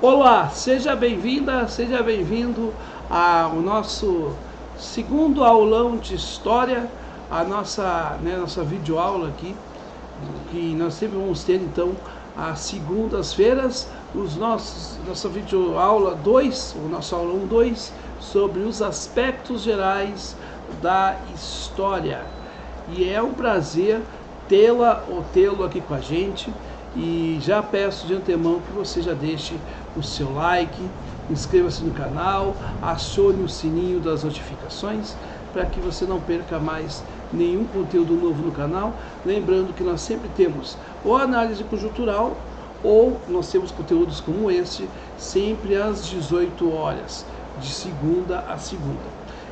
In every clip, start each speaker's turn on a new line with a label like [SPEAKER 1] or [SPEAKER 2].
[SPEAKER 1] Olá, seja bem-vinda, seja bem-vindo ao nosso segundo aulão de história, a nossa videoaula aqui, que nós sempre vamos ter então às segundas-feiras, nossa videoaula 2, o nosso aulão 2, sobre os aspectos gerais da história. E é um prazer tê-lo aqui com a gente. E já peço de antemão que você já deixe o seu like, inscreva-se no canal, acione o sininho das notificações para que você não perca mais nenhum conteúdo novo no canal. Lembrando que nós sempre temos ou análise conjuntural ou nós temos conteúdos como este sempre às 18 horas, de segunda a segunda.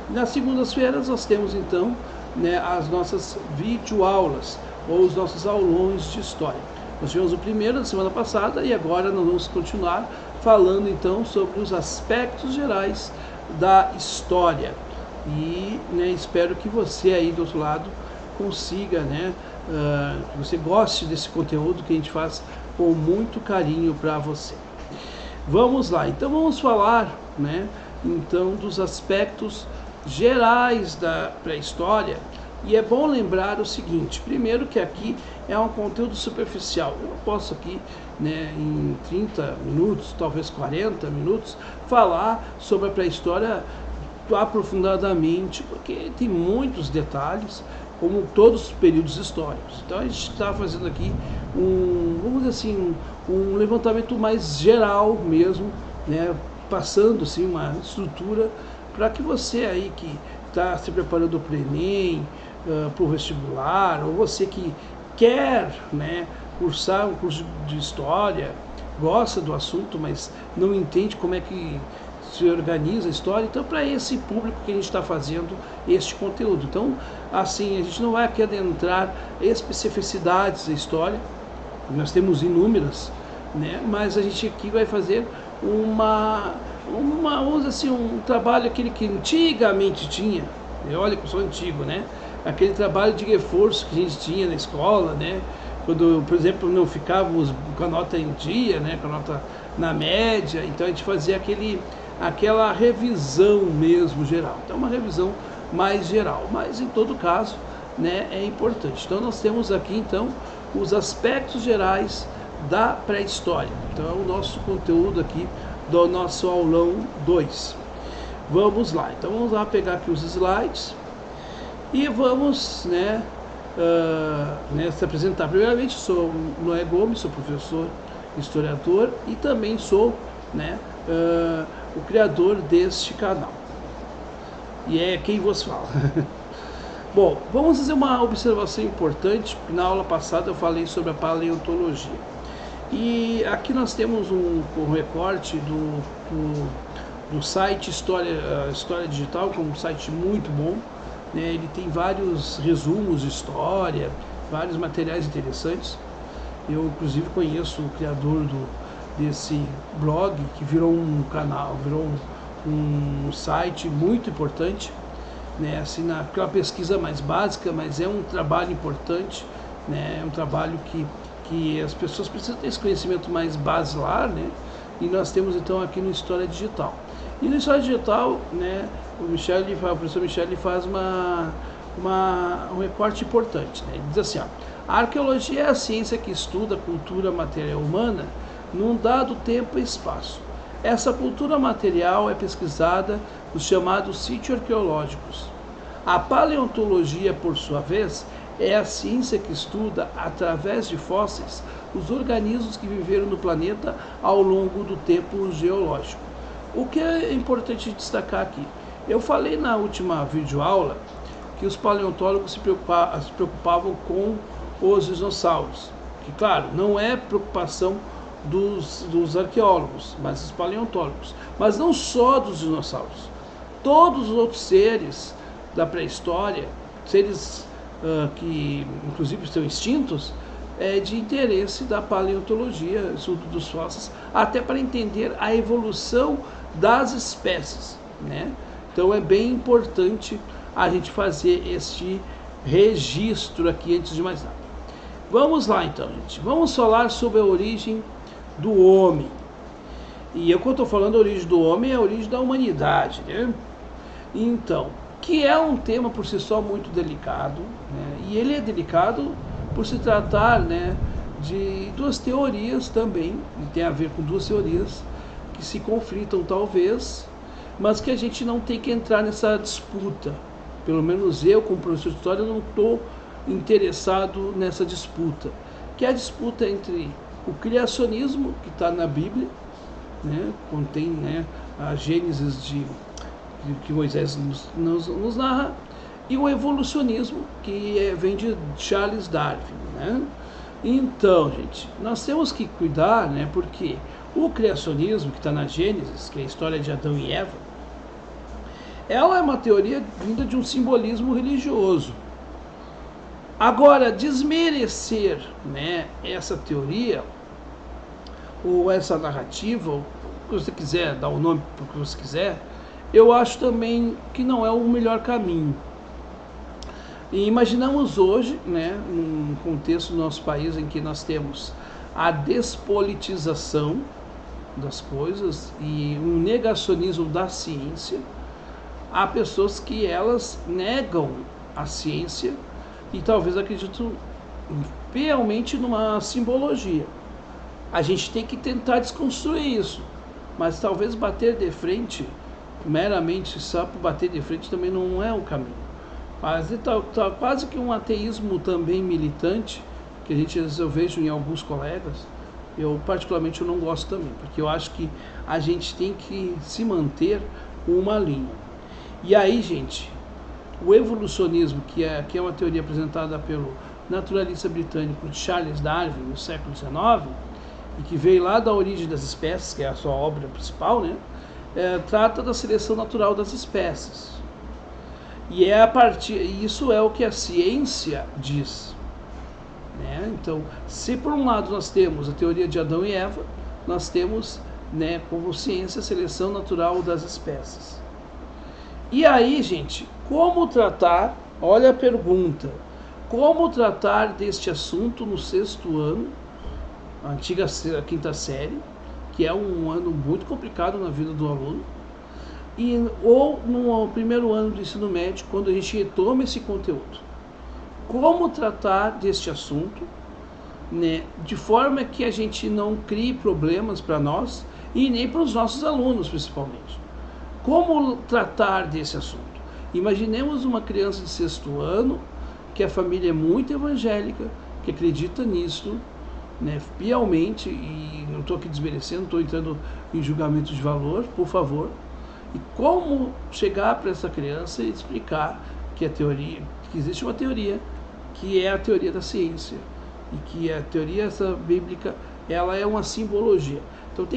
[SPEAKER 1] E nas segundas-feiras nós temos então as nossas videoaulas ou os nossos aulões de história. Nós tivemos o primeiro da semana passada e agora nós vamos continuar falando então sobre os aspectos gerais da história. E espero que você aí do outro lado consiga, que você goste desse conteúdo que a gente faz com muito carinho para você. Vamos lá, então vamos falar então dos aspectos gerais da pré-história. E é bom lembrar o seguinte, primeiro que aqui é um conteúdo superficial. Eu posso aqui, em 30 minutos, talvez 40 minutos, falar sobre a pré-história aprofundadamente, porque tem muitos detalhes, como todos os períodos históricos. Então a gente está fazendo aqui vamos dizer assim, um levantamento mais geral mesmo, passando assim uma estrutura para que você aí que está se preparando para o Enem, para o vestibular, ou você que quer cursar um curso de história, gosta do assunto, mas não entende como é que se organiza a história. Então, para esse público que a gente está fazendo este conteúdo. Então, assim, a gente não vai aqui adentrar especificidades da história, nós temos inúmeras, mas a gente aqui vai fazer vamos dizer assim, um trabalho aquele que antigamente tinha. Olha que eu sou antigo, aquele trabalho de reforço que a gente tinha na escola, quando, por exemplo, não ficávamos com a nota em dia, com a nota na média, então a gente fazia aquela revisão mesmo geral. Então uma revisão mais geral, mas em todo caso, é importante. Então nós temos aqui então os aspectos gerais da pré-história. Então é o nosso conteúdo aqui do nosso aulão 2. Vamos lá, então vamos lá pegar aqui os slides e vamos se apresentar. Primeiramente, sou Noé Gomes, sou professor, historiador e também sou o criador deste canal. E é quem vos fala. Bom, vamos fazer uma observação importante. Na aula passada eu falei sobre a paleontologia. E aqui nós temos um recorte do site História Digital, que é um site muito bom. Ele tem vários resumos de história, vários materiais interessantes. Eu, inclusive, conheço o criador desse blog, que virou um canal, virou um site muito importante, assim, naquela pesquisa mais básica, mas é um trabalho importante, é um trabalho que as pessoas precisam ter esse conhecimento mais basilar, e nós temos então aqui no História Digital. E no História Digital, o professor Michel faz um recorte importante. Ele diz assim, a arqueologia é a ciência que estuda a cultura material humana num dado tempo e espaço. Essa cultura material é pesquisada nos chamados sítios arqueológicos. A paleontologia, por sua vez, é a ciência que estuda, através de fósseis, os organismos que viveram no planeta ao longo do tempo geológico. O que é importante destacar aqui? Eu falei na última videoaula que os paleontólogos se preocupavam com os dinossauros, que, claro, não é preocupação dos arqueólogos, mas dos paleontólogos. Mas não só dos dinossauros. Todos os outros seres da pré-história, seres que inclusive estão extintos, é de interesse da paleontologia, estudo dos fósseis, até para entender a evolução das espécies, Então é bem importante a gente fazer este registro aqui antes de mais nada. Vamos lá então, gente. Vamos falar sobre a origem do homem. E eu, quando estou falando da origem do homem, é a origem da humanidade, né? Então, que é um tema por si só muito delicado, né? E ele é delicado por se tratar, né, de duas teorias também, e tem a ver com duas teorias que se conflitam talvez, mas que a gente não tem que entrar nessa disputa. Pelo menos eu, como professor de história, não estou interessado nessa disputa, que é a disputa entre o criacionismo, que está na Bíblia, né, contém, né, a Gênesis que Moisés nos narra, e o evolucionismo, que vem de Charles Darwin, né? Então, gente, nós temos que cuidar, né, porque o criacionismo, que está na Gênesis, que é a história de Adão e Eva, ela é uma teoria vinda de um simbolismo religioso. Agora, desmerecer, né, essa teoria, ou essa narrativa, ou o que você quiser, dar o nome para o que você quiser, eu acho também que não é o melhor caminho. E imaginamos hoje, né, num contexto do nosso país em que nós temos a despolitização das coisas e um negacionismo da ciência, há pessoas que elas negam a ciência e talvez acreditam realmente numa simbologia. A gente tem que tentar desconstruir isso, mas talvez bater de frente, meramente só por bater de frente, também não é o caminho. Mas tá quase que um ateísmo também militante, que eu vejo em alguns colegas. Eu particularmente eu não gosto também, porque eu acho que a gente tem que se manter uma linha. E aí, gente, o evolucionismo, que é uma teoria apresentada pelo naturalista britânico Charles Darwin no século XIX, e que veio lá da origem das espécies, que é a sua obra principal, né? Trata da seleção natural das espécies. E isso é o que a ciência diz, né? Então, se por um lado nós temos a teoria de Adão e Eva, nós temos, né, como ciência a seleção natural das espécies. E aí, gente, como tratar, olha a pergunta, como tratar deste assunto no 6º ano, a antiga 5ª série, que é um ano muito complicado na vida do aluno, ou no 1º ano do ensino médio, quando a gente retoma esse conteúdo. Como tratar deste assunto, né, de forma que a gente não crie problemas para nós e nem para os nossos alunos, principalmente. Como tratar desse assunto? Imaginemos uma criança de 6º ano, que a família é muito evangélica, que acredita nisso, né, piamente, e não estou aqui desmerecendo, não estou entrando em julgamento de valor, por favor. E como chegar para essa criança e explicar que que existe uma teoria, que é a teoria da ciência, e que a teoria essa bíblica, ela é uma simbologia. Então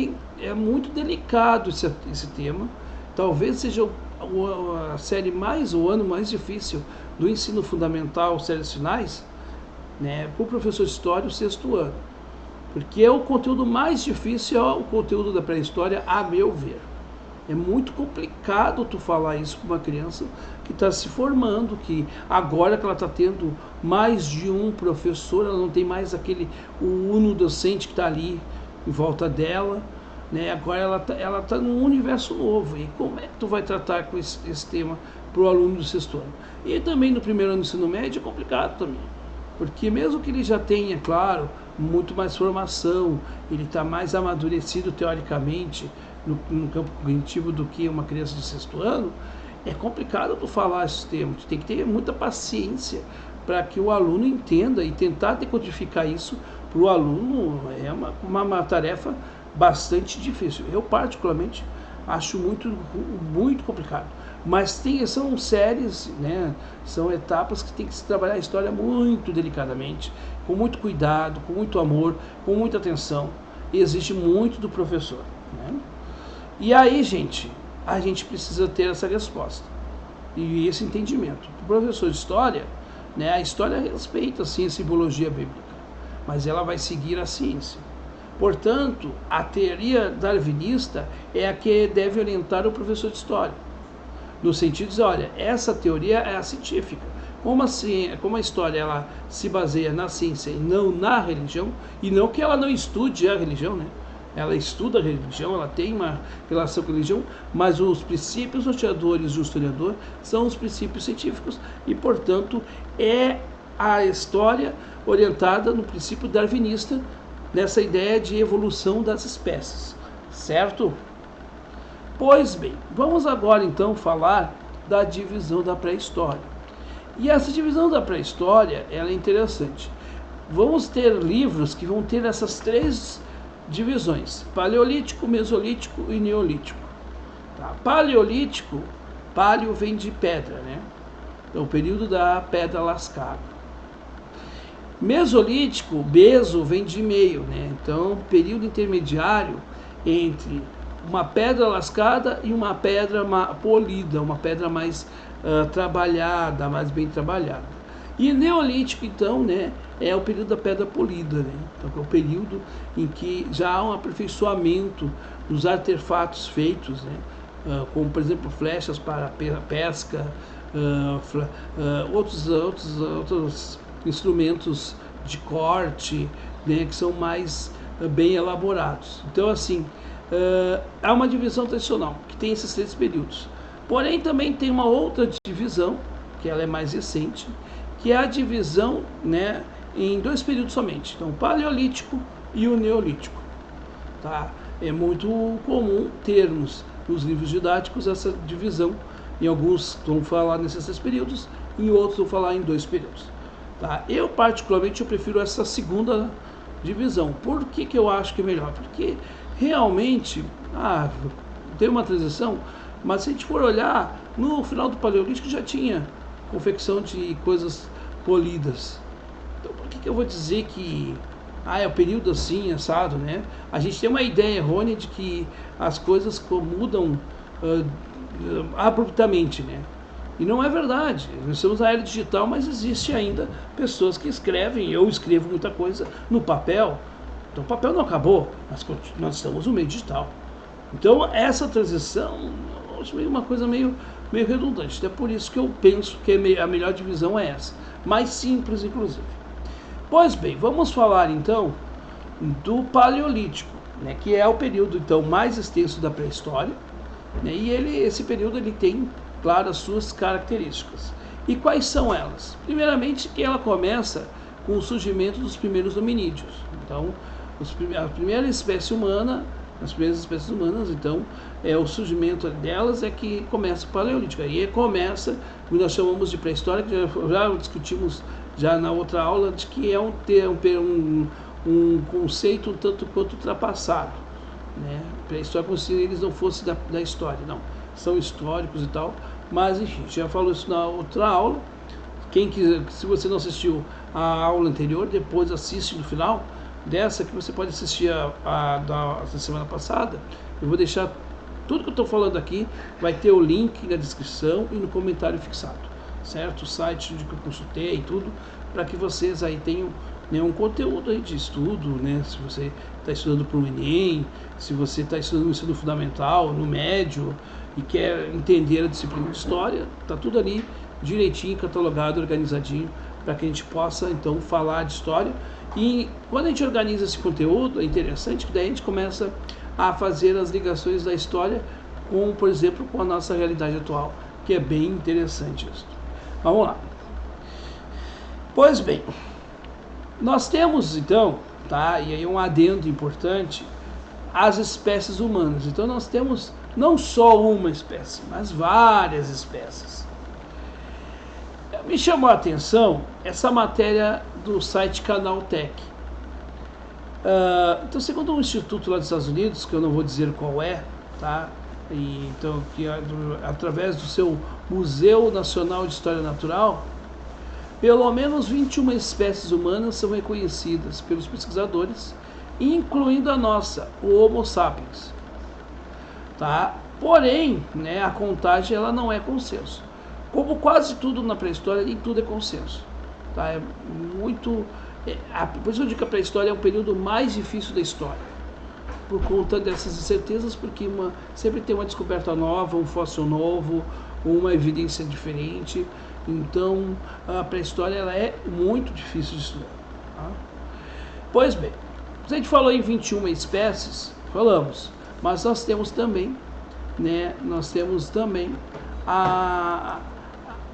[SPEAKER 1] é muito delicado esse tema. Talvez seja a série o ano mais difícil do ensino fundamental, séries finais, né, para o professor de história, o 6º ano. Porque é o conteúdo mais difícil, é o conteúdo da pré-história, a meu ver. É muito complicado tu falar isso para uma criança que está se formando, que agora que ela está tendo mais de um professor, ela não tem mais o uno docente que está ali em volta dela, né? Agora ela tá num universo novo. E como é que tu vai tratar com esse tema para o aluno do 6º ano? E também no 1º ano do ensino médio é complicado também. Porque mesmo que ele já tenha, claro, muito mais formação, ele está mais amadurecido teoricamente no campo cognitivo do que uma criança de 6º ano, é complicado tu falar esses termos. Tu tem que ter muita paciência para que o aluno entenda e tentar decodificar isso para o aluno é uma tarefa bastante difícil. Eu particularmente acho muito complicado. Mas são séries, né, são etapas que tem que se trabalhar a história muito delicadamente, com muito cuidado, com muito amor, com muita atenção. E exige muito do professor, né? E aí, gente, a gente precisa ter essa resposta e esse entendimento. O professor de história, né, a história respeita sim a simbologia bíblica, mas ela vai seguir a ciência. Portanto, a teoria darwinista é a que deve orientar o professor de história, no sentido de dizer, olha, essa teoria é a científica. Como a história ela se baseia na ciência e não na religião, e não que ela não estude a religião, né? ela estuda a religião, ela tem uma relação com a religião, mas os princípios norteadores do historiador são os princípios científicos e, portanto, é a história orientada no princípio darwinista, nessa ideia de evolução das espécies, certo? Pois bem, vamos agora então falar da divisão da pré-história. E essa divisão da pré-história, ela é interessante. Vamos ter livros que vão ter essas três divisões: paleolítico, mesolítico e neolítico. Tá? Paleolítico, paleo vem de pedra, né? É o período da pedra lascada. Mesolítico, meso vem de meio, né? Então, período intermediário entre uma pedra lascada e uma pedra polida, uma pedra mais trabalhada, mais bem trabalhada. E neolítico, então, né, é o período da pedra polida, né? Então, é o período em que já há um aperfeiçoamento dos artefatos feitos, né? Como, por exemplo, flechas para pesca, outros instrumentos de corte, né, que são mais bem elaborados. Então, assim, há uma divisão tradicional que tem esses três períodos. Porém, também tem uma outra divisão, que ela é mais recente, que é a divisão, né, em dois períodos somente. Então, o paleolítico e o neolítico. Tá? É muito comum termos nos livros didáticos essa divisão. Em alguns vão falar nesses três períodos, em outros vão falar em dois períodos. Tá? Eu, particularmente, eu prefiro essa segunda divisão. Por que eu acho que é melhor? Porque realmente tem uma transição, mas se a gente for olhar, no final do Paleolítico já tinha confecção de coisas polidas. Então por que eu vou dizer que é o período assim, assado, né? A gente tem uma ideia errônea de que as coisas mudam abruptamente, né? E não é verdade. Nós estamos na era digital, mas existe ainda pessoas que escrevem, eu escrevo muita coisa no papel. Então o papel não acabou, nós estamos no meio digital. Então essa transição, eu acho uma coisa meio redundante. Até por isso que eu penso que a melhor divisão é essa. Mais simples, inclusive. Pois bem, vamos falar então do Paleolítico, né, que é o período então mais extenso da pré-história, né, e esse período ele tem, claro, as suas características. E quais são elas? Primeiramente, que ela começa com o surgimento dos primeiros hominídeos. Então, a primeira espécie humana, as primeiras espécies humanas, então, o surgimento delas é que começa o Paleolítico. Aí começa o que nós chamamos de pré-história, que já discutimos já na outra aula, de que é um conceito um tanto quanto ultrapassado. Né? Pré-história como se eles não fossem da história, não. São históricos e tal, mas enfim, já falou isso na outra aula. Quem quiser, se você não assistiu a aula anterior, depois assiste no final dessa, que você pode assistir da semana passada. Eu vou deixar tudo que eu estou falando aqui, vai ter o link na descrição e no comentário fixado, certo? O site onde eu consultei e tudo, para que vocês aí tenham, né, um conteúdo aí de estudo, né? Se você está estudando para o Enem, se você está estudando no ensino fundamental, no médio, e quer entender a disciplina de história, está tudo ali direitinho, catalogado, organizadinho, para que a gente possa então falar de história. E quando a gente organiza esse conteúdo, é interessante que daí a gente começa a fazer as ligações da história com, por exemplo, com a nossa realidade atual, que é bem interessante isso. Vamos lá. Pois bem, nós temos então, tá, e aí um adendo importante, as espécies humanas. Então nós temos não só uma espécie, mas várias espécies. Me chamou a atenção essa matéria do site Canaltech. Então, segundo um instituto lá dos Estados Unidos, que eu não vou dizer qual é, tá? E, então, através do seu Museu Nacional de História Natural, pelo menos 21 espécies humanas são reconhecidas pelos pesquisadores, incluindo a nossa, o Homo sapiens. Tá? Porém, né, a contagem ela não é consenso. Como quase tudo na pré-história, nem tudo é consenso. Tá? É muito... por isso eu digo que a pré-história é o período mais difícil da história. Por conta dessas incertezas, porque sempre tem uma descoberta nova, um fóssil novo, uma evidência diferente. Então, a pré-história ela é muito difícil de estudar. Tá? Pois bem, a gente falou em 21 espécies, falamos. Mas nós temos também, né,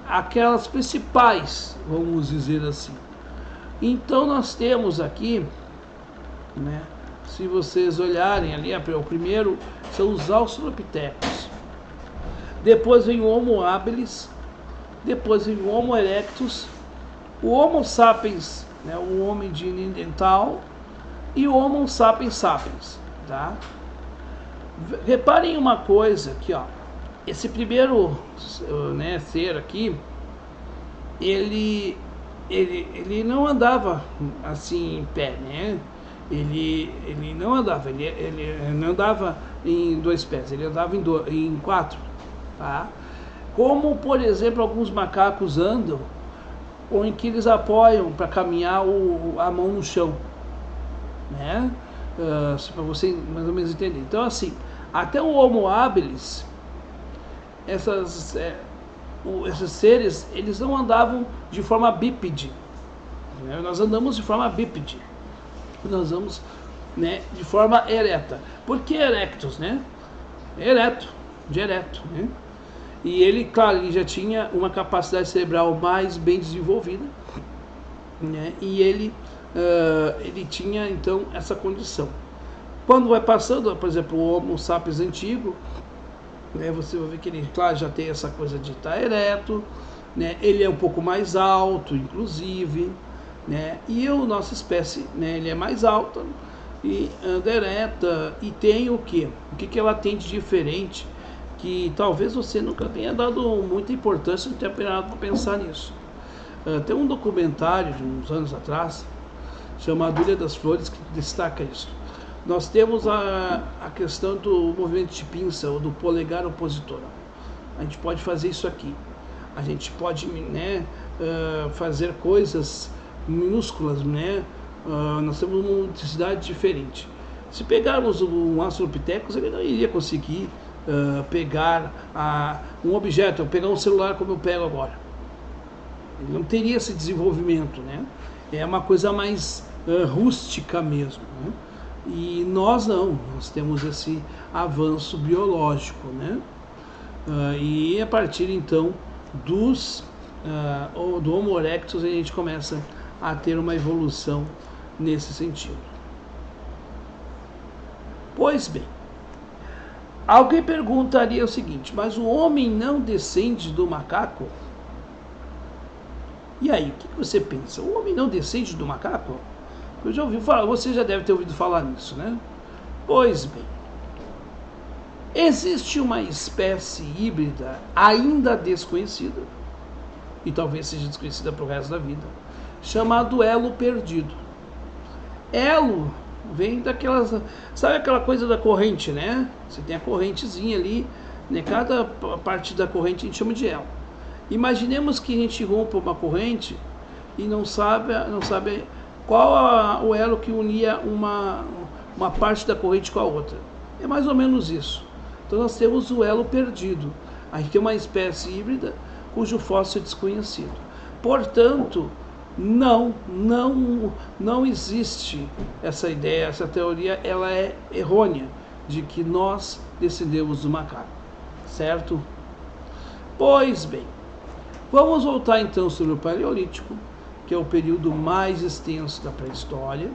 [SPEAKER 1] aquelas principais, vamos dizer assim. Então nós temos aqui, né, se vocês olharem ali, o primeiro são os australopitecos, depois vem o Homo habilis, depois vem o Homo erectus, o Homo sapiens, né, o homem de Neandertal, e o Homo sapiens sapiens, tá? Reparem uma coisa aqui, ó. Esse primeiro, né, ser aqui, ele não andava assim em pé, né? Ele não andava, ele não andava em dois pés, ele andava em quatro, tá? Como, por exemplo, alguns macacos andam, ou em que eles apoiam para caminhar a mão no chão, né? Para você mais ou menos entender. Então, assim, até o Homo habilis, esses seres, eles não andavam de forma bípede, né? Nós andamos de forma bípede, nós vamos, né, de forma ereta. Por que erectus, né? Ereto, né? E ele, claro, ele já tinha uma capacidade cerebral mais bem desenvolvida, né? E ele tinha então essa condição. Quando vai passando, por exemplo, o Homo sapiens antigo, né, você vai ver que ele, claro, já tem essa coisa de estar ereto, né? Ele é um pouco mais alto, inclusive, né? E a nossa espécie, né, ele é mais alta e anda ereta, e tem o quê? O que ela tem de diferente, que talvez você nunca tenha dado muita importância, não tenha parado para pensar nisso. Tem um documentário de uns anos atrás, chamado Ilha das Flores, que destaca isso. Nós temos a questão do movimento de pinça, ou do polegar opositor. A gente pode fazer isso aqui. A gente pode, né, fazer coisas minúsculas, né? Nós temos uma motricidade diferente. Se pegarmos um Australopithecus, ele não iria conseguir pegar um objeto, pegar um celular como eu pego agora. Ele não teria esse desenvolvimento, né? É uma coisa mais rústica mesmo, né? E nós não, nós temos esse avanço biológico, né? E a partir então do Homo erectus a gente começa a ter uma evolução nesse sentido. Pois bem, alguém perguntaria o seguinte: mas o homem não descende do macaco? E aí, o que você pensa? O homem não descende do macaco? Eu já ouvi falar, você já deve ter ouvido falar nisso, né? Pois bem, existe uma espécie híbrida ainda desconhecida, e talvez seja desconhecida para o resto da vida, chamado elo perdido. Elo vem daquelas, sabe aquela coisa da corrente, né? Você tem a correntezinha ali, né? Cada parte da corrente a gente chama de elo. Imaginemos que a gente rompa uma corrente e não sabe qual o elo que unia uma parte da corrente com a outra. É mais ou menos isso. Então nós temos o elo perdido. A gente tem uma espécie híbrida cujo fóssil é desconhecido. Portanto, não existe essa ideia, essa teoria, ela é errônea de que nós descendemos do macaco, certo? Pois bem, vamos voltar então sobre o Paleolítico, que é o período mais extenso da pré-história,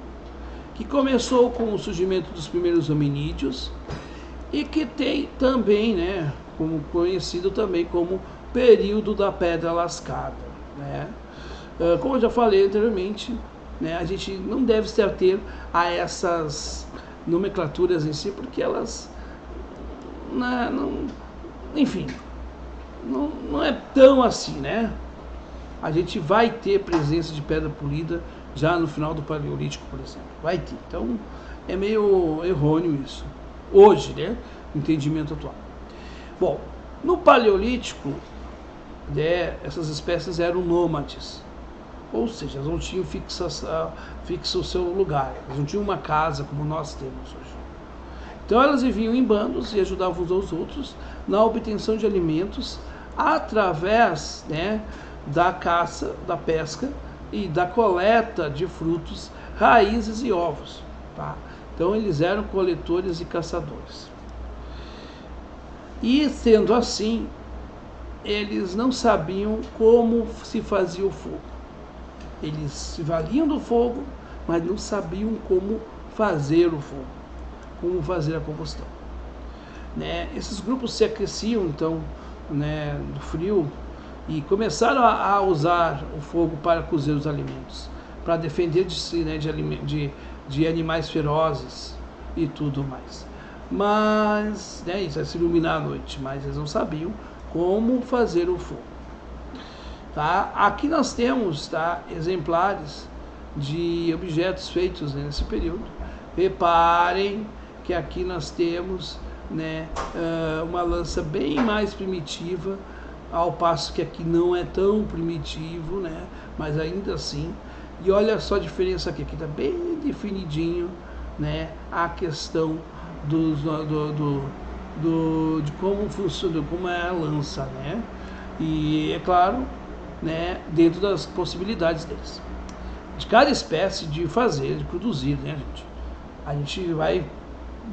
[SPEAKER 1] que começou com o surgimento dos primeiros hominídeos e que tem também, né, como conhecido também como período da pedra lascada, né? Como eu já falei anteriormente, né, a gente não deve se ater a essas nomenclaturas em si, porque elas, né, enfim, não é tão assim, né? A gente vai ter presença de pedra polida já no final do Paleolítico, por exemplo. Vai ter. Então, é meio errôneo isso. Hoje, né? Entendimento atual. Bom, no Paleolítico, né, essas espécies eram nômades. Ou seja, elas não tinham fixo o seu lugar. Elas não tinham uma casa como nós temos hoje. Então, elas viviam em bandos e ajudavam uns aos outros na obtenção de alimentos através, né, da caça, da pesca e da coleta de frutos, raízes e ovos, tá? Então eles eram coletores e caçadores. E sendo assim, eles não sabiam como se fazia o fogo. Eles se valiam do fogo, mas não sabiam como fazer o fogo, como fazer a combustão. Né? Esses grupos se aqueciam então, né, do frio e começaram a usar o fogo para cozer os alimentos, para defender de si, né, de animais ferozes e tudo mais. Mas, né, isso é se iluminar à noite, mas eles não sabiam como fazer o fogo. Tá? Aqui nós temos, tá, exemplares de objetos feitos, né, nesse período. Reparem que aqui nós temos, né, uma lança bem mais primitiva, ao passo que aqui não é tão primitivo, né, mas ainda assim. E olha só a diferença aqui está bem definidinho, né, a questão de como funciona, como é a lança, né, e é claro, né, dentro das possibilidades deles. De cada espécie de fazer, de produzir, né, gente? A gente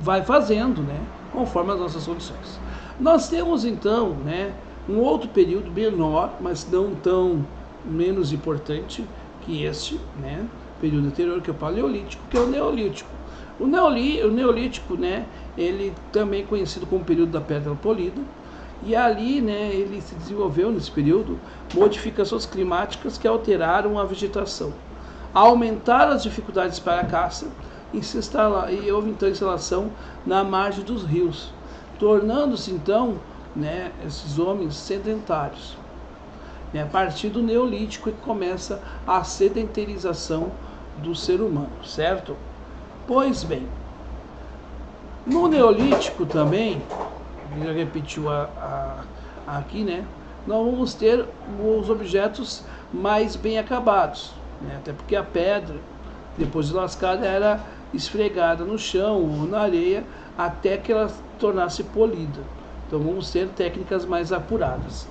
[SPEAKER 1] vai fazendo, né, conforme as nossas condições. Nós temos então, né, um outro período menor, mas não tão menos importante que este, né, período anterior, que é o Paleolítico, que é o Neolítico. O Neolítico, né, ele também é conhecido como período da Pedra Polida, e ali, né, ele se desenvolveu nesse período modificações climáticas que alteraram a vegetação, aumentaram as dificuldades para a caça e houve então instalação na margem dos rios, tornando-se então, né, esses homens sedentários. A partir do Neolítico é que começa a sedentarização do ser humano, certo? Pois bem, no Neolítico também, já repetiu aqui, né? Nós vamos ter os objetos mais bem acabados, né? Até porque a pedra, depois de lascada, era esfregada no chão ou na areia até que ela tornasse polida. Então vamos ter técnicas mais apuradas.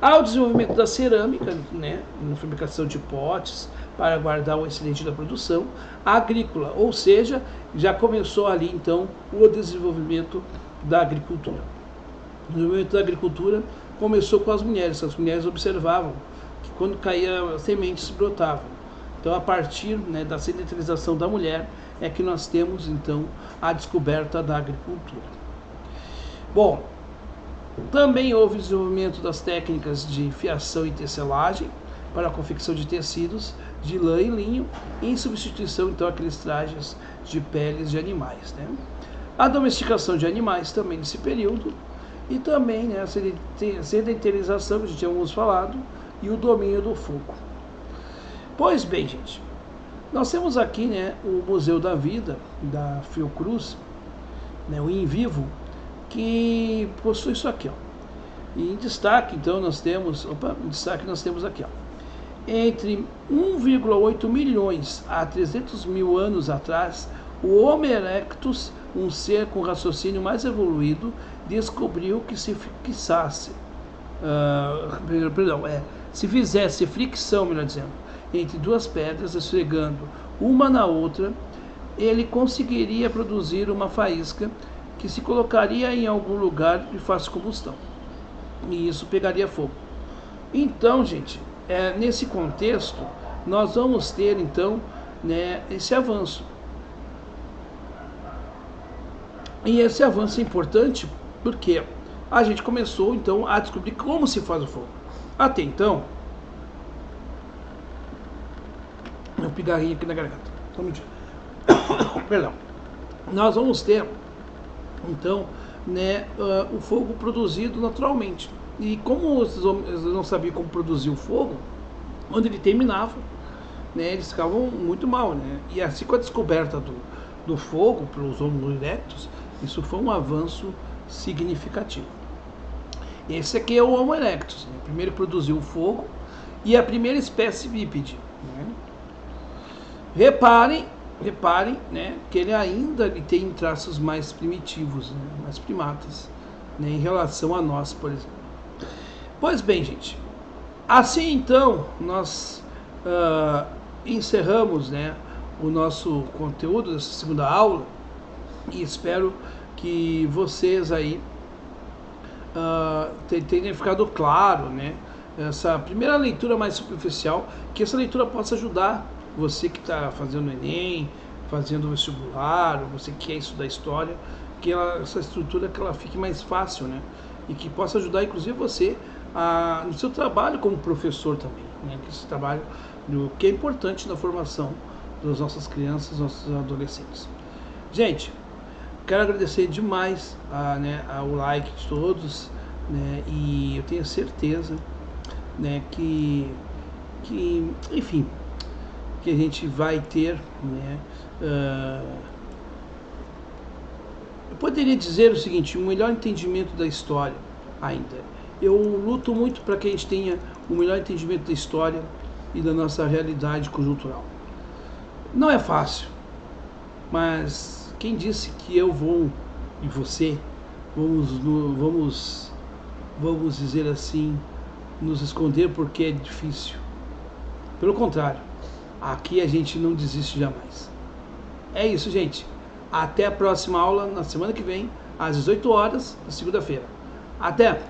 [SPEAKER 1] Há o desenvolvimento da cerâmica, né, na fabricação de potes para guardar o excedente da produção agrícola, ou seja, já começou ali então o desenvolvimento da agricultura. O desenvolvimento da agricultura começou com as mulheres observavam que quando caía as sementes brotavam. Então a partir, né, da sedentarização da mulher é que nós temos então a descoberta da agricultura. Bom, também houve desenvolvimento das técnicas de fiação e tecelagem para a confecção de tecidos de lã e linho, em substituição então àqueles trajes de peles de animais, né? A domesticação de animais também nesse período, e também, né, a sedentarização que a gente tinha falado, e o domínio do fogo. Pois bem, gente, nós temos aqui, né, o Museu da Vida da Fiocruz, né, o Em Vivo, que possui isso aqui, ó. E em destaque, então, nós temos aqui, ó, entre 1,8 milhões a 300 mil anos atrás, o Homo erectus, um ser com raciocínio mais evoluído, descobriu que se fixasse, se fizesse fricção, melhor dizendo, entre duas pedras, esfregando uma na outra, ele conseguiria produzir uma faísca que se colocaria em algum lugar de fácil combustão. E isso pegaria fogo. Então, gente, nesse contexto, nós vamos ter, então, né, esse avanço. E esse avanço é importante porque a gente começou, então, a descobrir como se faz o fogo. Até então, meu pigarrinho aqui na garganta. Perdão. Nós vamos ter, então, né, o fogo produzido naturalmente. E como eles não sabiam como produzir o fogo, quando ele terminava, né, eles ficavam muito mal, né? E assim, com a descoberta do fogo pelos Homo erectus, isso foi um avanço significativo. Esse aqui é o Homo erectus, né? Primeiro produziu o fogo e a primeira espécie bípede, né? Reparem, né, que ele ainda tem traços mais primitivos, né, mais primatas, né, em relação a nós, por exemplo. Pois bem, gente, assim então nós encerramos, né, o nosso conteúdo dessa segunda aula, e espero que vocês aí tenha ficado claro, né? Essa primeira leitura mais superficial, que essa leitura possa ajudar você que está fazendo Enem, fazendo vestibular, você que quer estudar história, que essa estrutura que ela fique mais fácil, né? E que possa ajudar inclusive você no seu trabalho como professor também, né? Que esse trabalho que é importante na formação das nossas crianças, nossos adolescentes. Gente, quero agradecer demais o like de todos, né? E eu tenho certeza, né, que enfim, que a gente vai ter, né, eu poderia dizer o seguinte, um melhor entendimento da história ainda. Eu luto muito para que a gente tenha um melhor entendimento da história e da nossa realidade conjuntural. Não é fácil, mas quem disse que eu vou e você vamos dizer assim, nos esconder porque é difícil? Pelo contrário, aqui a gente não desiste jamais. É isso, gente. Até a próxima aula, na semana que vem, às 18 horas, na segunda-feira. Até!